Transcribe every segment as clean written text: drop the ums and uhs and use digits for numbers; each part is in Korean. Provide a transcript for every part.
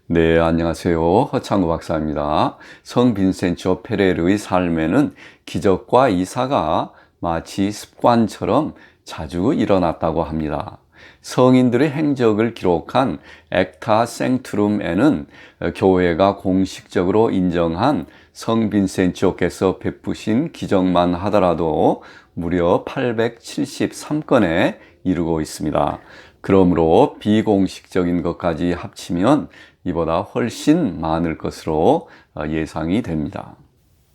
네, 안녕하세요. 허창구 박사입니다. 성 빈센치오 페레르의 삶에는 기적과 이사가 마치 습관처럼 자주 일어났다고 합니다. 성인들의 행적을 기록한 액타 생투룸에는 교회가 공식적으로 인정한 성 빈센치오께서 베푸신 기적만 하더라도 무려 873건에 이르고 있습니다. 그러므로 비공식적인 것까지 합치면 이보다 훨씬 많을 것으로 예상이 됩니다.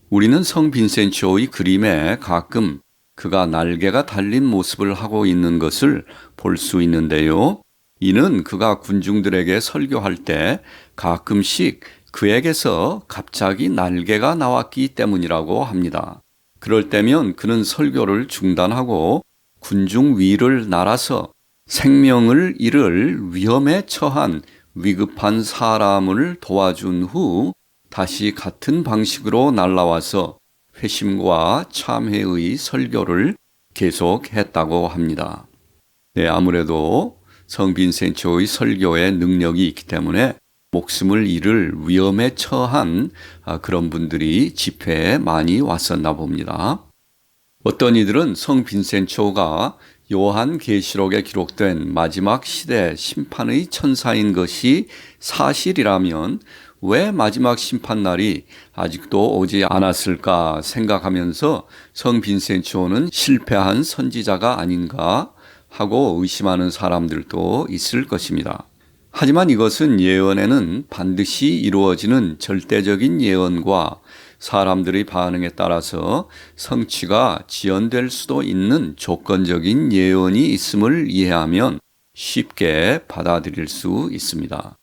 우리는 성 빈센치오의 그림에 가끔 그가 날개가 달린 모습을 하고 있는 것을 볼 수 있는데요. 이는 그가 군중들에게 설교할 때 가끔씩 그에게서 갑자기 날개가 나왔기 때문이라고 합니다. 그럴 때면 그는 설교를 중단하고 군중 위를 날아서 생명을 잃을 위험에 처한 위급한 사람을 도와준 후 다시 같은 방식으로 날아와서 회심과 참회의 설교를 계속했다고 합니다. 네, 아무래도 성 빈센치오의 설교에 능력이 있기 때문에 목숨을 잃을 위험에 처한 그런 분들이 집회에 많이 왔었나 봅니다. 어떤 이들은 성 빈센치오가 요한계시록에 기록된 마지막 시대 심판의 천사인 것이 사실이라면 왜 마지막 심판날이 아직도 오지 않았을까 생각하면서 성 빈센치오는 실패한 선지자가 아닌가 하고 의심하는 사람들도 있을 것입니다. 하지만 이것은 예언에는 반드시 이루어지는 절대적인 예언과 사람들의 반응에 따라서 성취가 지연될 수도 있는 조건적인 예언이 있음을 이해하면 쉽게 받아들일 수 있습니다.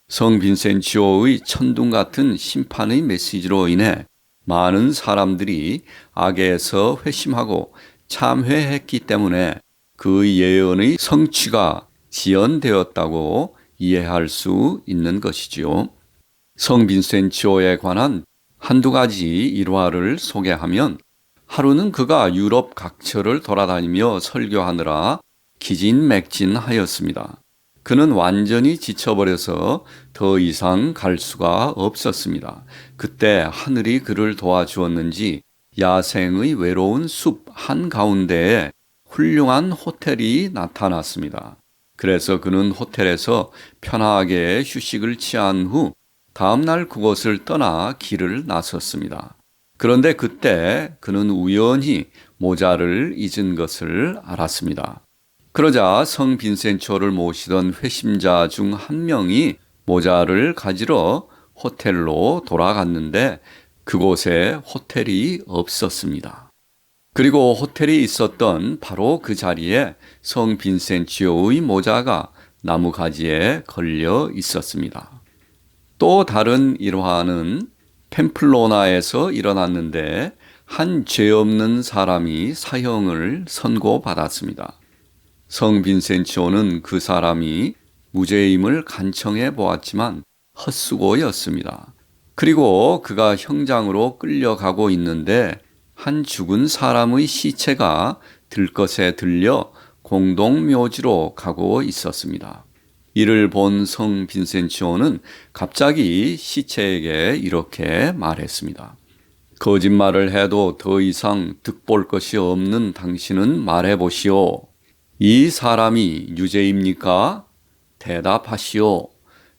성 빈센치오의 천둥 같은 심판의 메시지로 인해 많은 사람들이 악에서 회심하고 참회했기 때문에 그 예언의 성취가 지연되었다고 이해할 수 있는 것이지요. 성 빈센치오에 관한 한두 가지 일화를 소개하면 하루는 그가 유럽 각처를 돌아다니며 설교하느라 기진맥진하였습니다. 그는 완전히 지쳐버려서 더 이상 갈 수가 없었습니다. 그때 하늘이 그를 도와주었는지 야생의 외로운 숲 한가운데에 훌륭한 호텔이 나타났습니다. 그래서 그는 호텔에서 편하게 휴식을 취한 후 다음날 그곳을 떠나 길을 나섰습니다. 그런데 그때 그는 우연히 모자를 잊은 것을 알았습니다. 그러자 성 빈센치오를 모시던 회심자 중 한 명이 모자를 가지러 호텔로 돌아갔는데 그곳에 호텔이 없었습니다. 그리고 호텔이 있었던 바로 그 자리에 성 빈센치오의 모자가 나무가지에 걸려 있었습니다. 또 다른 일화는 펜플로나에서 일어났는데 한 죄 없는 사람이 사형을 선고받았습니다. 성 빈센치오는 그 사람이 무죄임을 간청해 보았지만 헛수고였습니다. 그리고 그가 형장으로 끌려가고 있는데 한 죽은 사람의 시체가 들것에 들려 공동묘지로 가고 있었습니다. 이를 본 성 빈센치오는 갑자기 시체에게 이렇게 말했습니다. 거짓말을 해도 더 이상 득볼 것이 없는 당신은 말해보시오. 이 사람이 유죄입니까? 대답하시오.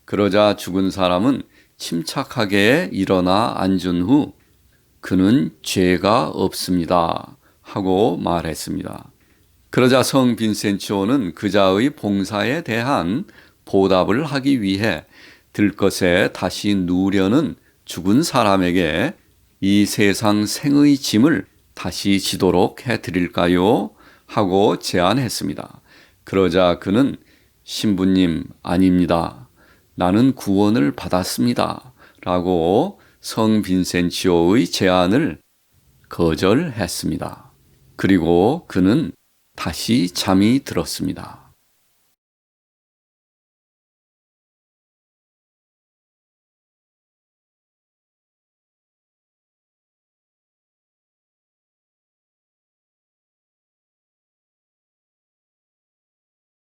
그러자 죽은 사람은 침착하게 일어나 앉은 후 그는 죄가 없습니다 하고 말했습니다. 그러자 성 빈센치오는 그자의 봉사에 대한 보답을 하기 위해 들것에 다시 누우려는 죽은 사람에게 이 세상 생의 짐을 다시 지도록 해드릴까요? 하고 제안했습니다. 그러자 그는 신부님 아닙니다. 나는 구원을 받았습니다. 라고 성 빈센치오의 제안을 거절했습니다. 그리고 그는 다시 잠이 들었습니다.